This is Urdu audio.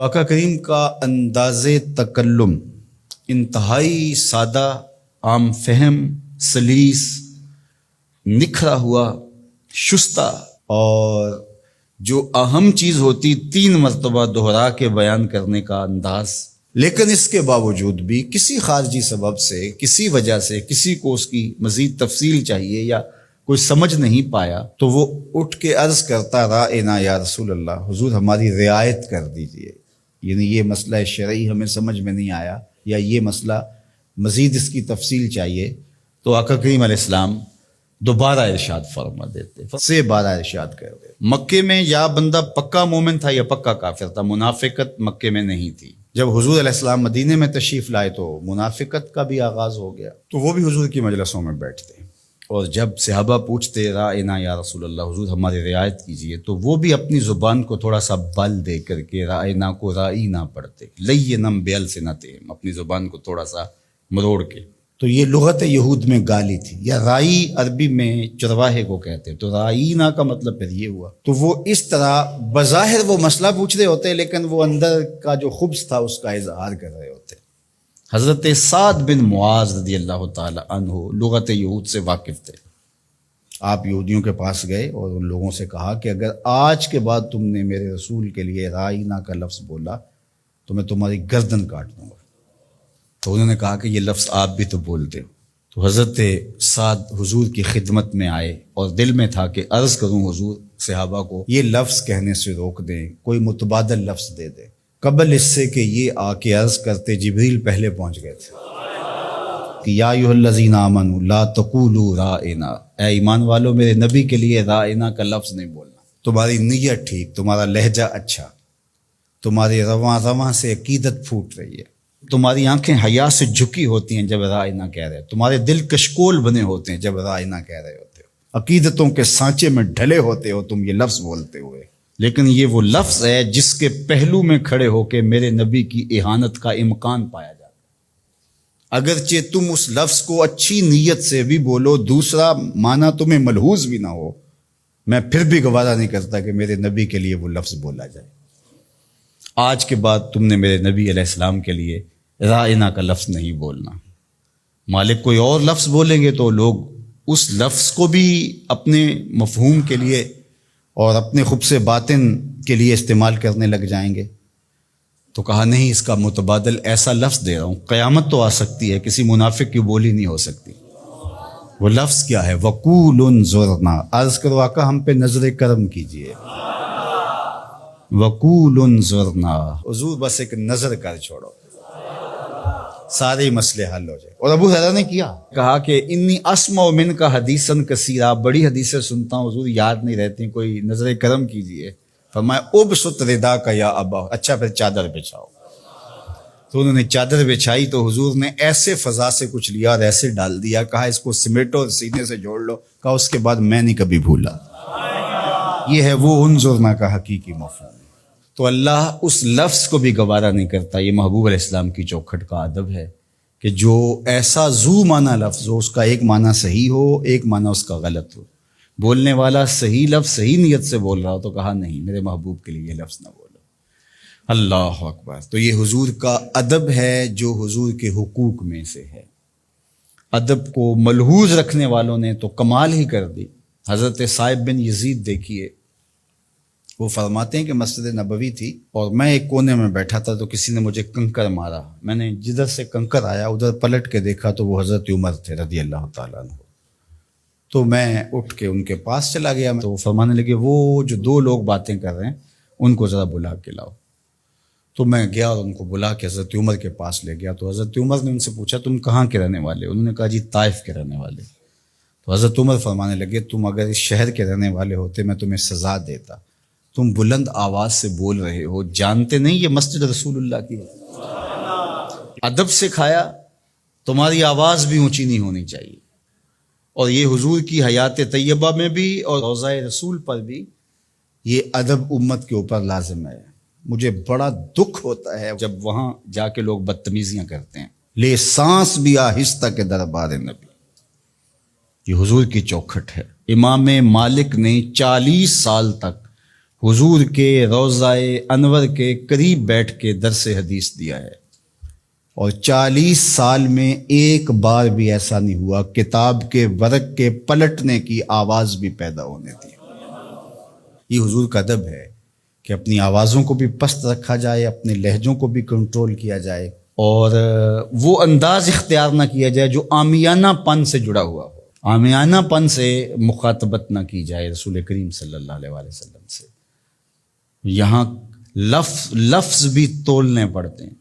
آقا کریم کا انداز تکلم انتہائی سادہ، عام فہم، سلیس، نکھرا ہوا، شستہ، اور جو اہم چیز ہوتی 3 مرتبہ دہرا کے بیان کرنے کا انداز۔ لیکن اس کے باوجود بھی کسی خارجی سبب سے، کسی وجہ سے، کسی کو اس کی مزید تفصیل چاہیے یا کوئی سمجھ نہیں پایا تو وہ اٹھ کے عرض کرتا رائنا یا رسول اللہ، حضور ہماری رعایت کر دیجئے، یعنی یہ مسئلہ شرعی ہمیں سمجھ میں نہیں آیا یا یہ مسئلہ مزید اس کی تفصیل چاہیے، تو آقا کریم علیہ السلام دوبارہ ارشاد فرما دیتے، سے بارہ ارشاد کر دیتے۔ مکے میں یا بندہ پکا مومن تھا یا پکا کافر تھا، منافقت مکے میں نہیں تھی۔ جب حضور علیہ السلام مدینے میں تشریف لائے تو منافقت کا بھی آغاز ہو گیا، تو وہ بھی حضور کی مجلسوں میں بیٹھتے، اور جب صحابہ پوچھتے رائنا یا رسول اللہ، حضور ہماری رعایت کیجئے، تو وہ بھی اپنی زبان کو تھوڑا سا بل دے کر کے رائنا کو رائنا پڑھتے، لینم بِأَلْسِنَتِهِمْ، اپنی زبان کو تھوڑا سا مروڑ کے۔ تو یہ لغت یہود میں گالی تھی، یا رائی عربی میں چرواہے کو کہتے، تو رائینا کا مطلب پھر یہ ہوا۔ تو وہ اس طرح بظاہر وہ مسئلہ پوچھ رہے ہوتے لیکن وہ اندر کا جو خبث تھا اس کا اظہار کر رہے ہوتے۔ حضرت سعد بن معاذ رضی اللہ تعالی عنہ لغت یہود سے واقف تھے۔ آپ یہودیوں کے پاس گئے اور ان لوگوں سے کہا کہ اگر آج کے بعد تم نے میرے رسول کے لیے رائنا کا لفظ بولا تو میں تمہاری گردن کاٹ دوں گا۔ تو انہوں نے کہا کہ یہ لفظ آپ بھی تو بولتے ہو۔ تو حضرت سعد حضور کی خدمت میں آئے اور دل میں تھا کہ عرض کروں حضور صحابہ کو یہ لفظ کہنے سے روک دیں، کوئی متبادل لفظ دے دیں۔ قبل اس سے کہ یہ آ کے عرض کرتے جبریل پہلے پہنچ گئے تھے کہ یا ایھا الذین آمنوا لا تقولوا رائنا، اے ایمان والو میرے نبی کے لیے رائنا کا لفظ نہیں بولنا۔ تمہاری نیت ٹھیک، تمہارا لہجہ اچھا، تمہاری رواں رواں سے عقیدت پھوٹ رہی ہے، تمہاری آنکھیں حیا سے جھکی ہوتی ہیں جب رائنا کہہ رہے، تمہارے دل کشکول بنے ہوتے ہیں جب رائنا کہہ رہے ہوتے ہو، عقیدتوں کے سانچے میں ڈھلے ہوتے ہو تم یہ لفظ بولتے ہوئے، لیکن یہ وہ لفظ ہے جس کے پہلو میں کھڑے ہو کے میرے نبی کی اہانت کا امکان پایا جاتا ہے۔ اگرچہ تم اس لفظ کو اچھی نیت سے بھی بولو، دوسرا معنی تمہیں ملحوظ بھی نہ ہو، میں پھر بھی گوارا نہیں کرتا کہ میرے نبی کے لیے وہ لفظ بولا جائے۔ آج کے بعد تم نے میرے نبی علیہ السلام کے لیے رائنا کا لفظ نہیں بولنا۔ مالک کوئی اور لفظ بولیں گے تو لوگ اس لفظ کو بھی اپنے مفہوم کے لیے اور اپنے خبث باطن کے لیے استعمال کرنے لگ جائیں گے۔ تو کہا نہیں، اس کا متبادل ایسا لفظ دے رہا ہوں، قیامت تو آ سکتی ہے، کسی منافق کی بولی نہیں ہو سکتی۔ وہ لفظ کیا ہے؟ وَقُولُ انظُرْنَا، عرض کرو آقا ہم پہ نظر کرم کیجئے۔ وَقُولُ انظُرْنَا، حضور بس ایک نظر کر چھوڑو، سارے مسئلے حل ہو جائے۔ اور ابو ہریرہ نے کہا کہ انی اسمع منک حدیثا کثیرا، بڑی حدیثیں سنتا ہوں حضور، یاد نہیں رہتی، کوئی نظر کرم کیجئے۔ فرمایا ابسط رداک یا ابا، اچھا پھر چادر بچھاؤ۔ تو انہوں نے چادر بچھائی تو حضور نے ایسے فضا سے کچھ لیا اور ایسے ڈال دیا، کہا اس کو سمیٹو اور سینے سے جوڑ لو، کہا اس کے بعد میں نہیں کبھی بھولا۔ یہ ہے وہ انظرنا کا حقیقی مفہوم۔ تو اللہ اس لفظ کو بھی گوارا نہیں کرتا۔ یہ محبوب علیہ السلام کی چوکھٹ کا ادب ہے کہ جو ایسا ذو معنی لفظ ہو، اس کا ایک معنی صحیح ہو، ایک معنی اس کا غلط ہو، بولنے والا صحیح لفظ صحیح نیت سے بول رہا ہو تو کہا نہیں، میرے محبوب کے لیے یہ لفظ نہ بولو۔ اللہ اکبر۔ تو یہ حضور کا ادب ہے جو حضور کے حقوق میں سے ہے۔ ادب کو ملحوظ رکھنے والوں نے تو کمال ہی کر دی۔ حضرت صائب بن یزید دیکھیے، وہ فرماتے ہیں کہ مسجد نبوی تھی اور میں ایک کونے میں بیٹھا تھا تو کسی نے مجھے کنکر مارا، میں نے جدھر سے کنکر آیا ادھر پلٹ کے دیکھا تو وہ حضرت عمر تھے رضی اللہ تعالیٰ عنہ۔ تو میں اٹھ کے ان کے پاس چلا گیا، تو وہ فرمانے لگے وہ جو 2 لوگ باتیں کر رہے ہیں ان کو ذرا بلا کے لاؤ۔ تو میں گیا اور ان کو بلا کے حضرت عمر کے پاس لے گیا۔ تو حضرت عمر نے ان سے پوچھا تم کہاں کے رہنے والے؟ انہوں نے کہا جی طائف کے رہنے والے۔ تو حضرت عمر فرمانے لگے تم اگر اس شہر کے رہنے والے ہوتے میں تمہیں سزا دیتا، تم بلند آواز سے بول رہے ہو، جانتے نہیں یہ مسجد رسول اللہ کی ہے۔ ادب سکھایا، تمہاری آواز بھی اونچی نہیں ہونی چاہیے۔ اور یہ حضور کی حیات طیبہ میں بھی اور روضہ رسول پر بھی یہ ادب امت کے اوپر لازم ہے۔ مجھے بڑا دکھ ہوتا ہے جب وہاں جا کے لوگ بدتمیزیاں کرتے ہیں۔ لے سانس بھی آہستہ کے دربار نبی، یہ حضور کی چوکھٹ ہے۔ امام مالک نے 40 سال تک حضور کے روضہ انور کے قریب بیٹھ کے درس حدیث دیا ہے، اور 40 سال میں ایک بار بھی ایسا نہیں ہوا کتاب کے ورق کے پلٹنے کی آواز بھی پیدا ہونے دی۔ یہ حضور کا ادب ہے کہ اپنی آوازوں کو بھی پست رکھا جائے، اپنے لہجوں کو بھی کنٹرول کیا جائے، اور وہ انداز اختیار نہ کیا جائے جو عامیانہ پن سے جڑا ہوا ہو۔ عامیانہ پن سے مخاطبت نہ کی جائے رسول کریم صلی اللہ علیہ وسلم سے۔ یہاں لفظ بھی تولنے پڑتے ہیں۔